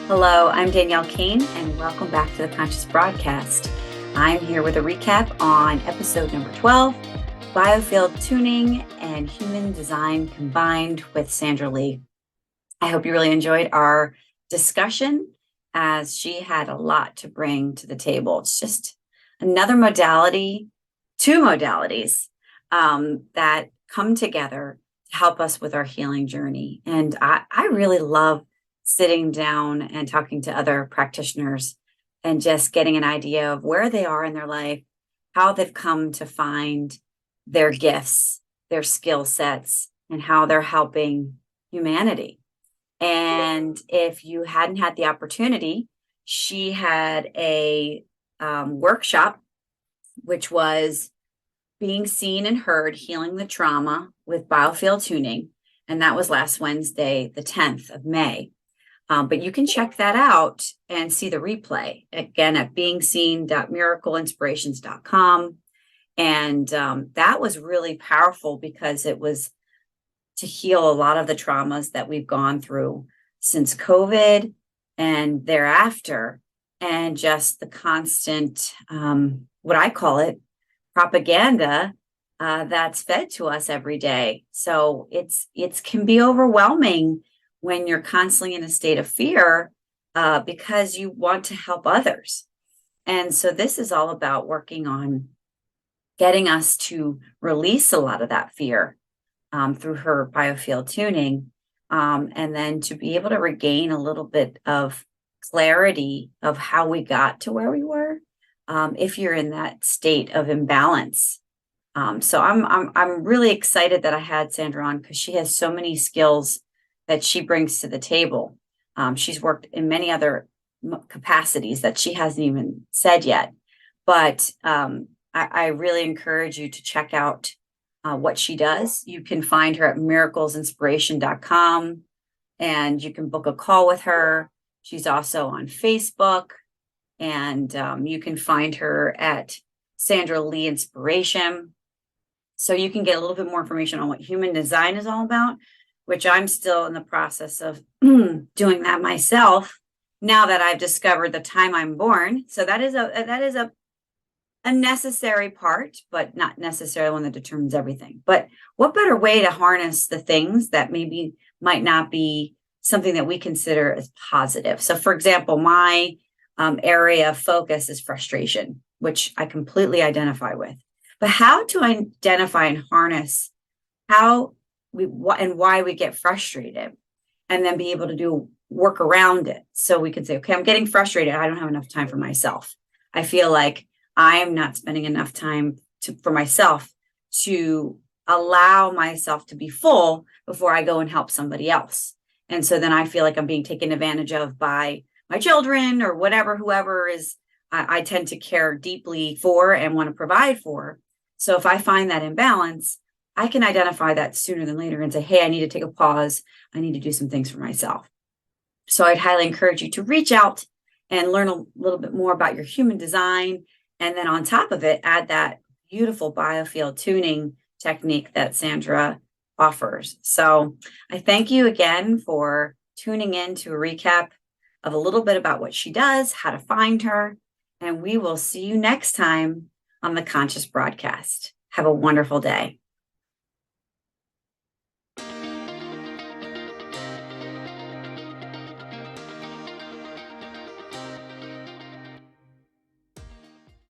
Hello, I'm Danielle Kane, and welcome back to the Conscious Broadcast. I'm here with a recap on episode number 12, Biofield Tuning and Human Design Combined with Sandra Lee. I hope you really enjoyed our discussion, as she had a lot to bring to the table. It's just another modality, two modalities that come together to help us with our healing journey. And I really love sitting down and talking to other practitioners and just getting an idea of where they are in their life, how they've come to find their gifts, their skill sets, and how they're helping humanity. And if you hadn't had the opportunity, she had a workshop, which was Being Seen and Heard, Healing the Trauma with Biofield Tuning. And that was last Wednesday, the 10th of May. But you can check that out and see the replay again at beingseen.miracleinspirations.com. And that was really powerful because it was to heal a lot of the traumas that we've gone through since COVID and thereafter, and just the constant, what I call it, propaganda that's fed to us every day. So it can be overwhelming when you're constantly in a state of fear because you want to help others. And so this is all about working on getting us to release a lot of that fear through her biofield tuning, and then to be able to regain a little bit of clarity of how we got to where we were, if you're in that state of imbalance. So I'm really excited that I had Sandra on, because she has so many skills that she brings to the table. She's worked in many other capacities that she hasn't even said yet, but I really encourage you to check out what she does. You can find her at miraclesinspiration.com, and you can book a call with her. She's also on Facebook, and you can find her at Sandra Lee Inspiration. So you can get a little bit more information on what human design is all about, which I'm still in the process of doing that myself now that I've discovered the time I'm born. So that is a necessary part, but not necessarily one that determines everything. But what better way to harness the things that maybe might not be something that we consider as positive? So for example, my area of focus is frustration, which I completely identify with. But how to identify and harness how and why we get frustrated, and then be able to do work around it. So we can say, okay, I'm getting frustrated. I don't have enough time for myself. I feel like I am not spending enough time for myself to allow myself to be full before I go and help somebody else. And so then I feel like I'm being taken advantage of by my children or whatever, whoever is, I tend to care deeply for and want to provide for. So if I find that imbalance, I can identify that sooner than later and say, hey, I need to take a pause. I need to do some things for myself. So I'd highly encourage you to reach out and learn a little bit more about your human design. And then on top of it, add that beautiful biofield tuning technique that Sandra offers. So I thank you again for tuning in to a recap of a little bit about what she does, how to find her, and we will see you next time on the Conscious Broadcast. Have a wonderful day.